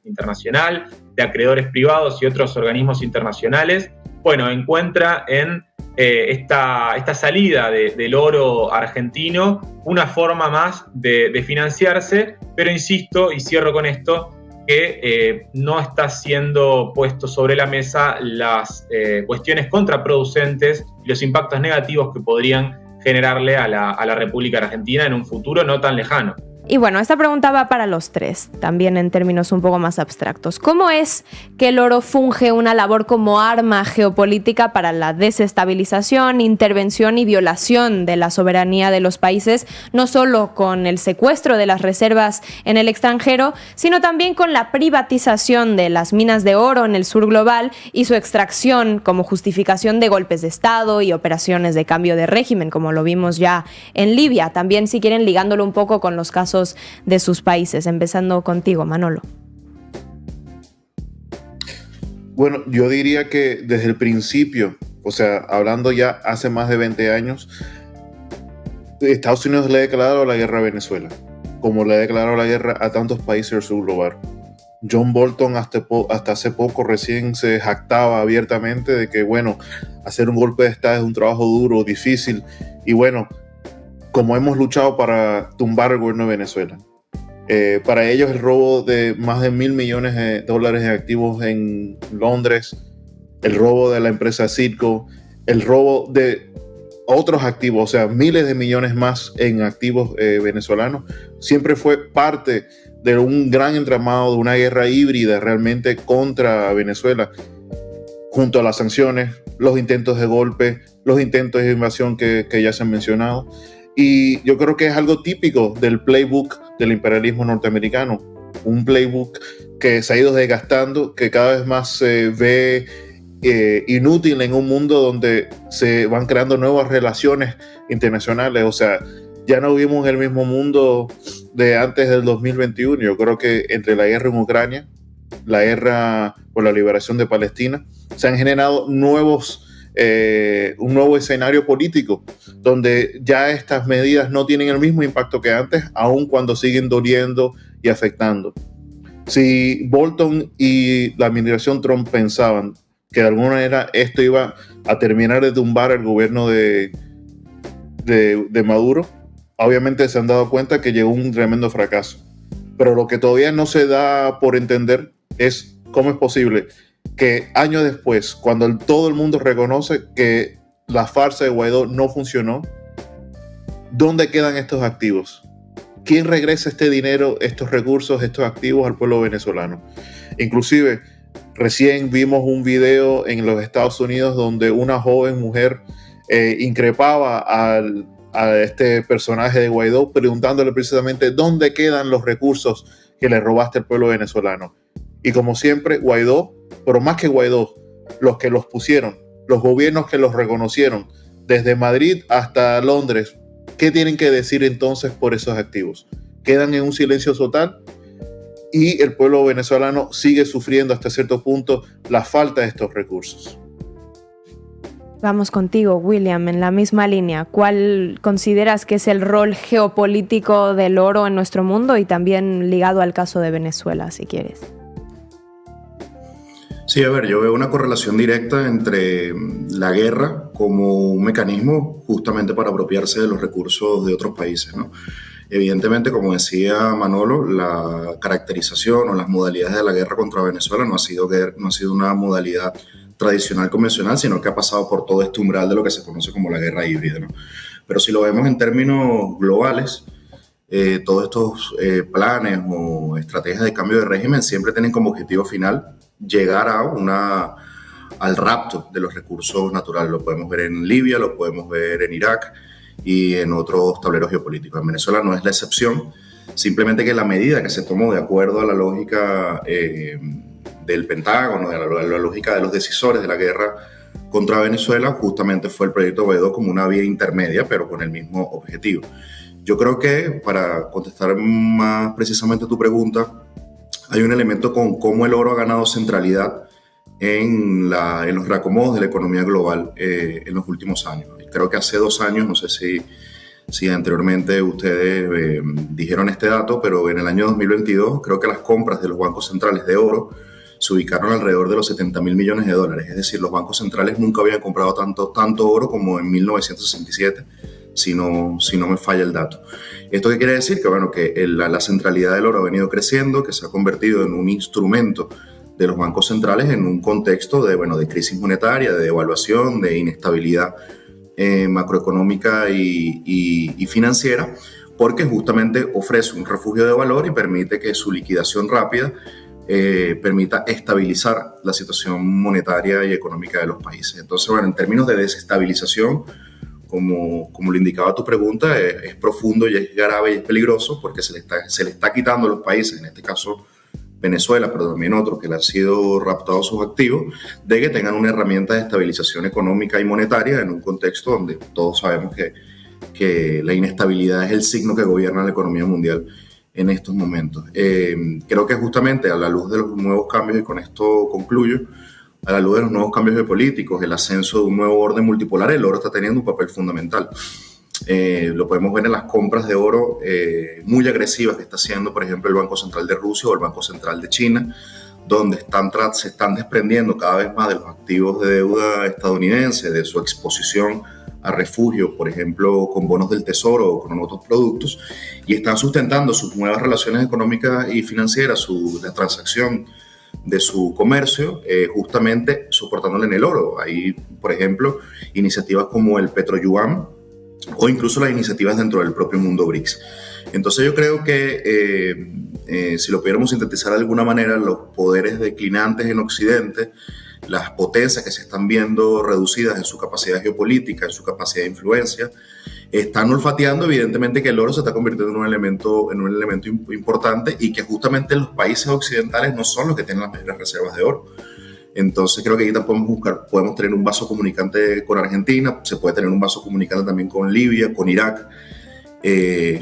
Internacional, de acreedores privados y otros organismos internacionales, bueno, encuentra en esta salida del oro argentino una forma más de financiarse, pero insisto, y cierro con esto, que no está siendo puesto sobre la mesa las cuestiones contraproducentes y los impactos negativos que podrían generarle a la República Argentina en un futuro no tan lejano. Y bueno, esta pregunta va para los tres, también en términos un poco más abstractos. ¿Cómo es que el oro funge una labor como arma geopolítica para la desestabilización, intervención y violación de la soberanía de los países, no solo con el secuestro de las reservas en el extranjero, sino también con la privatización de las minas de oro en el sur global y su extracción como justificación de golpes de Estado y operaciones de cambio de régimen, como lo vimos ya en Libia? También, si quieren, ligándolo un poco con los casos de sus países, empezando contigo, Manolo. Bueno, yo diría que desde el principio, o sea, hablando ya hace más de 20 años, Estados Unidos le ha declarado la guerra a Venezuela, como le ha declarado la guerra a tantos países del sur global. John Bolton hasta hace poco recién se jactaba abiertamente de que, bueno, hacer un golpe de Estado es un trabajo duro, difícil, y bueno, como hemos luchado para tumbar el gobierno de Venezuela. Para ellos el robo de más de $1.000 millones de dólares en activos en Londres, el robo de la empresa Citgo, el robo de otros activos, o sea, miles de millones más en activos venezolanos, siempre fue parte de un gran entramado, de una guerra híbrida realmente contra Venezuela, junto a las sanciones, los intentos de golpe, los intentos de invasión que ya se han mencionado. Y yo creo que es algo típico del playbook del imperialismo norteamericano, un playbook que se ha ido desgastando, que cada vez más se ve inútil en un mundo donde se van creando nuevas relaciones internacionales. O sea, ya no vivimos en el mismo mundo de antes del 2021. Yo creo que entre la guerra en Ucrania, la guerra por la liberación de Palestina, se han generado un nuevo escenario político donde ya estas medidas no tienen el mismo impacto que antes, aun cuando siguen doliendo y afectando. Si Bolton y la administración Trump pensaban que de alguna manera esto iba a terminar de tumbar el gobierno de Maduro, obviamente se han dado cuenta que llegó un tremendo fracaso. Pero lo que todavía no se da por entender es cómo es posible que años después, cuando todo el mundo reconoce que la farsa de Guaidó no funcionó, ¿dónde quedan estos activos? ¿Quién regresa este dinero, estos recursos, estos activos al pueblo venezolano? Inclusive, recién vimos un video en los Estados Unidos donde una joven mujer increpaba a este personaje de Guaidó, preguntándole precisamente dónde quedan los recursos que le robaste al pueblo venezolano. Y como siempre, Guaidó, pero más que Guaidó, los que los pusieron, los gobiernos que los reconocieron, desde Madrid hasta Londres, ¿qué tienen que decir entonces por esos activos? Quedan en un silencio total y el pueblo venezolano sigue sufriendo hasta cierto punto la falta de estos recursos. Vamos contigo, William, en la misma línea. ¿Cuál consideras que es el rol geopolítico del oro en nuestro mundo y también ligado al caso de Venezuela, si quieres? Sí, a ver, yo veo una correlación directa entre la guerra como un mecanismo justamente para apropiarse de los recursos de otros países, ¿no? Evidentemente, como decía Manolo, la caracterización o las modalidades de la guerra contra Venezuela no ha sido una modalidad tradicional convencional, sino que ha pasado por todo este umbral de lo que se conoce como la guerra híbrida, ¿no? Pero si lo vemos en términos globales, todos estos planes o estrategias de cambio de régimen siempre tienen como objetivo final llegar al rapto de los recursos naturales. Lo podemos ver en Libia, lo podemos ver en Irak y en otros tableros geopolíticos. En Venezuela no es la excepción, simplemente que la medida que se tomó de acuerdo a la lógica del Pentágono, de la lógica de los decisores de la guerra contra Venezuela, justamente fue el proyecto Guaidó como una vía intermedia, pero con el mismo objetivo. Yo creo que, para contestar más precisamente a tu pregunta, hay un elemento con cómo el oro ha ganado centralidad en los reacomodos de la economía global en los últimos años. Creo que hace 2 años, no sé si anteriormente ustedes dijeron este dato, pero en el año 2022 creo que las compras de los bancos centrales de oro se ubicaron alrededor de los $70.000 millones. Es decir, los bancos centrales nunca habían comprado tanto oro como en 1967, si no me falla el dato. ¿Esto qué quiere decir? Que, bueno, que la centralidad del oro ha venido creciendo, que se ha convertido en un instrumento de los bancos centrales en un contexto de crisis monetaria, de devaluación, de inestabilidad macroeconómica y financiera, porque justamente ofrece un refugio de valor y permite que su liquidación rápida permita estabilizar la situación monetaria y económica de los países. Entonces, bueno, en términos de desestabilización, como lo indicaba tu pregunta, es profundo y es grave y es peligroso, porque se le está quitando a los países, en este caso Venezuela, pero también otros que le han sido raptados sus activos, de que tengan una herramienta de estabilización económica y monetaria en un contexto donde todos sabemos que la inestabilidad es el signo que gobierna la economía mundial en estos momentos. Creo que justamente a la luz de los nuevos cambios, y con esto concluyo, a la luz de los nuevos cambios geopolíticos, el ascenso de un nuevo orden multipolar, el oro está teniendo un papel fundamental. Lo podemos ver en las compras de oro muy agresivas que está haciendo, por ejemplo, el Banco Central de Rusia o el Banco Central de China, donde se están desprendiendo cada vez más de los activos de deuda estadounidense, de su exposición a refugio, por ejemplo, con bonos del tesoro o con otros productos, y están sustentando sus nuevas relaciones económicas y financieras, la transacción de su comercio, justamente soportándole en el oro. Hay, por ejemplo, iniciativas como el Petroyuan o incluso las iniciativas dentro del propio mundo BRICS. Entonces yo creo que si lo pudiéramos sintetizar de alguna manera, los poderes declinantes en Occidente, las potencias que se están viendo reducidas en su capacidad geopolítica, en su capacidad de influencia, están olfateando evidentemente que el oro se está convirtiendo en un elemento importante, y que justamente los países occidentales no son los que tienen las mayores reservas de oro. Entonces creo que aquí podemos tener un vaso comunicante con Argentina, se puede tener un vaso comunicante también con Libia, con Irak,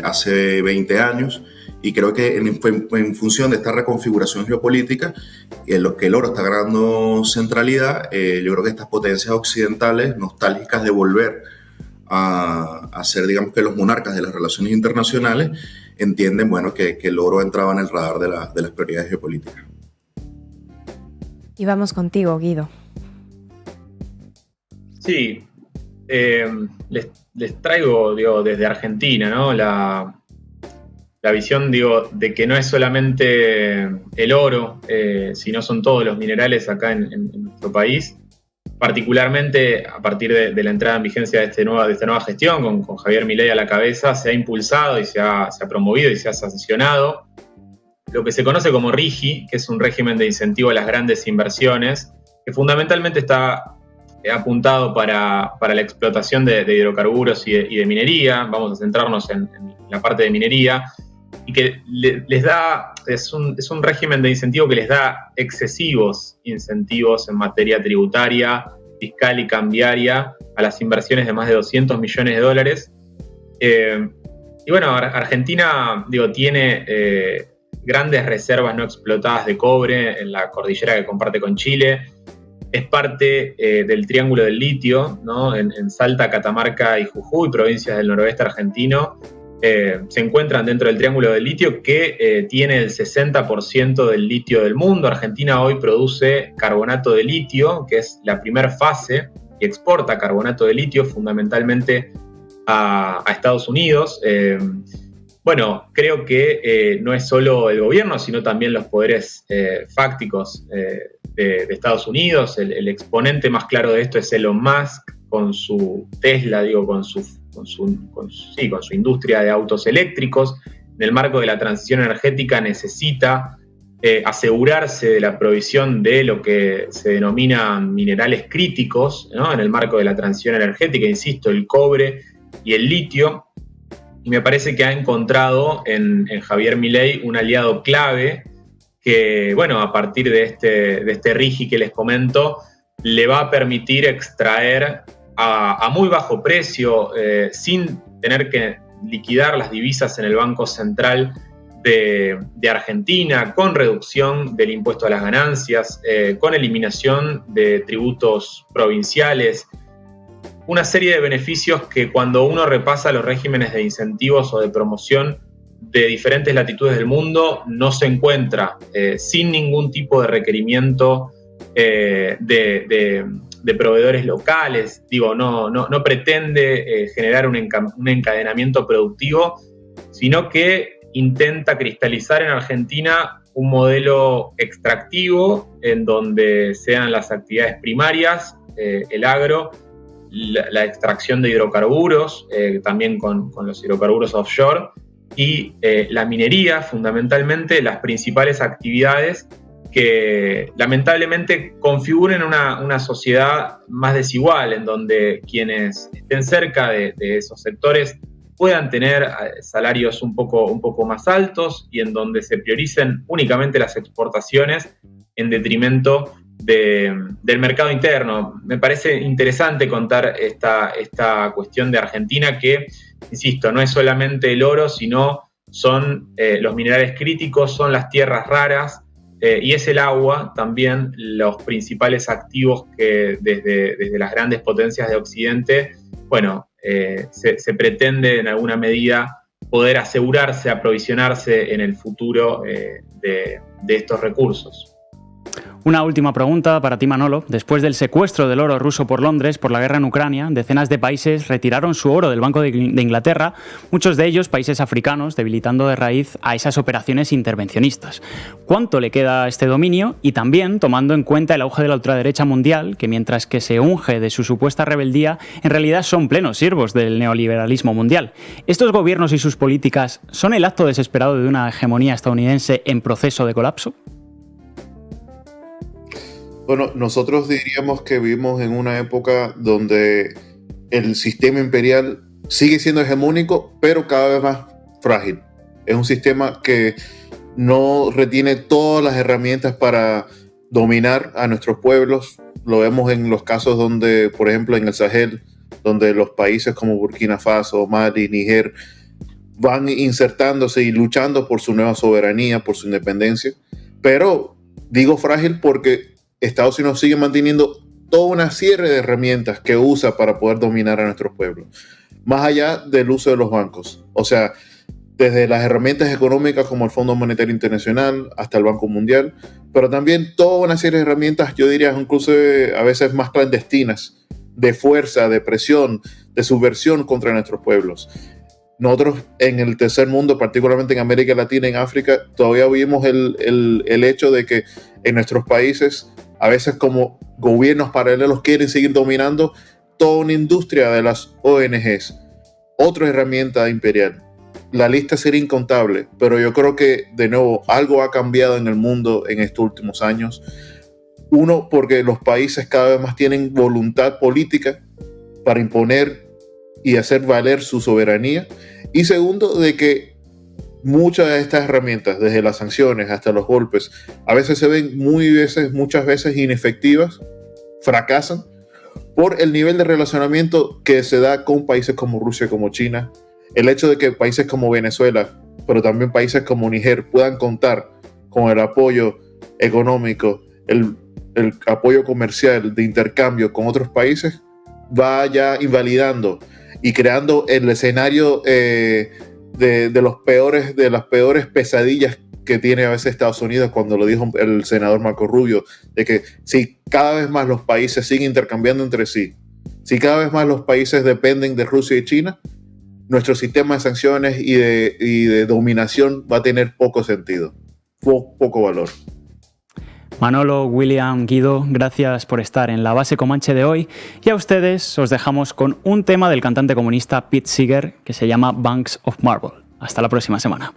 hace 20 años. Y creo que en función de esta reconfiguración geopolítica, en lo que el oro está ganando centralidad, yo creo que estas potencias occidentales nostálgicas de volver a ser, digamos, que los monarcas de las relaciones internacionales, entienden, bueno, que el oro entraba en el radar de las prioridades geopolíticas. Y vamos contigo, Guido. Sí, les traigo, digo, desde Argentina, ¿no? La visión, digo, de que no es solamente el oro, sino son todos los minerales acá en nuestro país. Particularmente a partir de la entrada en vigencia de esta nueva gestión, con Javier Milei a la cabeza, se ha impulsado y se ha promovido y se ha sancionado lo que se conoce como RIGI, que es un régimen de incentivo a las grandes inversiones, que fundamentalmente está apuntado para la explotación de hidrocarburos y de minería. Vamos a centrarnos en la parte de minería, y que les da, es un régimen de incentivo que les da excesivos incentivos en materia tributaria, fiscal y cambiaria a las inversiones de más de $200 millones. Y bueno, Argentina, digo, tiene grandes reservas no explotadas de cobre en la cordillera que comparte con Chile. Es parte del Triángulo del Litio, ¿no? En Salta, Catamarca y Jujuy, provincias del noroeste argentino. Se encuentran dentro del Triángulo del Litio, que tiene el 60% del litio del mundo. Argentina hoy produce carbonato de litio, que es la primera fase, y exporta carbonato de litio fundamentalmente a Estados Unidos. Bueno, creo que no es solo el gobierno, sino también los poderes fácticos de Estados Unidos. El exponente más claro de esto es Elon Musk, con su Tesla, digo, con su industria de autos eléctricos. En el marco de la transición energética necesita asegurarse de la provisión de lo que se denominan minerales críticos, ¿no? En el marco de la transición energética, insisto, el cobre y el litio. Y me parece que ha encontrado en Javier Milei un aliado clave que, bueno, a partir de este RIGI que les comento, le va a permitir extraer a muy bajo precio, sin tener que liquidar las divisas en el Banco Central de Argentina, con reducción del impuesto a las ganancias, con eliminación de tributos provinciales, una serie de beneficios que cuando uno repasa los regímenes de incentivos o de promoción de diferentes latitudes del mundo no se encuentra, sin ningún tipo de requerimiento de proveedores locales. Digo, no pretende generar un encadenamiento productivo, sino que intenta cristalizar en Argentina un modelo extractivo en donde sean las actividades primarias, el agro, la extracción de hidrocarburos, también con los hidrocarburos offshore, y la minería, fundamentalmente, las principales actividades que lamentablemente configuren una sociedad más desigual, en donde quienes estén cerca de esos sectores puedan tener salarios un poco más altos, y en donde se prioricen únicamente las exportaciones en detrimento del mercado interno. Me parece interesante contar esta cuestión de Argentina, que, insisto, no es solamente el oro, sino son los minerales críticos, son las tierras raras, y es el agua también, los principales activos que desde las grandes potencias de Occidente, bueno, se pretende en alguna medida poder asegurarse, aprovisionarse en el futuro de estos recursos. Una última pregunta para ti, Manolo. Después del secuestro del oro ruso por Londres por la guerra en Ucrania, decenas de países retiraron su oro del Banco de Inglaterra, muchos de ellos países africanos, debilitando de raíz a esas operaciones intervencionistas. ¿Cuánto le queda a este dominio? Y también tomando en cuenta el auge de la ultraderecha mundial, que mientras que se unge de su supuesta rebeldía, en realidad son plenos siervos del neoliberalismo mundial. ¿Estos gobiernos y sus políticas son el acto desesperado de una hegemonía estadounidense en proceso de colapso? Bueno, nosotros diríamos que vivimos en una época donde el sistema imperial sigue siendo hegemónico, pero cada vez más frágil. Es un sistema que no retiene todas las herramientas para dominar a nuestros pueblos. Lo vemos en los casos donde, por ejemplo, en el Sahel, donde los países como Burkina Faso, Mali, Níger van insertándose y luchando por su nueva soberanía, por su independencia. Pero digo frágil porque Estados Unidos sigue manteniendo toda una serie de herramientas que usa para poder dominar a nuestros pueblos, más allá del uso de los bancos. O sea, desde las herramientas económicas como el Fondo Monetario Internacional hasta el Banco Mundial, pero también toda una serie de herramientas, yo diría incluso a veces más clandestinas, de fuerza, de presión, de subversión contra nuestros pueblos. Nosotros en el tercer mundo, particularmente en América Latina, en África, todavía vivimos el hecho de que en nuestros países, a veces como gobiernos paralelos quieren seguir dominando toda una industria de las ONGs. Otra herramienta imperial. La lista sería incontable, pero yo creo que, de nuevo, algo ha cambiado en el mundo en estos últimos años. Uno, porque los países cada vez más tienen voluntad política para imponer y hacer valer su soberanía. Y segundo, de que muchas de estas herramientas, desde las sanciones hasta los golpes, a veces se ven muchas veces inefectivas, fracasan, por el nivel de relacionamiento que se da con países como Rusia, como China. El hecho de que países como Venezuela, pero también países como Níger, puedan contar con el apoyo económico, el apoyo comercial de intercambio con otros países, va ya invalidando y creando el escenario de las peores pesadillas que tiene a veces Estados Unidos, cuando lo dijo el senador Marco Rubio, de que si cada vez más los países siguen intercambiando entre sí, si cada vez más los países dependen de Rusia y China, nuestro sistema de sanciones y de dominación va a tener poco sentido, poco valor. Manolo, William, Guido, gracias por estar en La Base Comanche de hoy, y a ustedes os dejamos con un tema del cantante comunista Pete Seeger que se llama Banks of Marble. Hasta la próxima semana.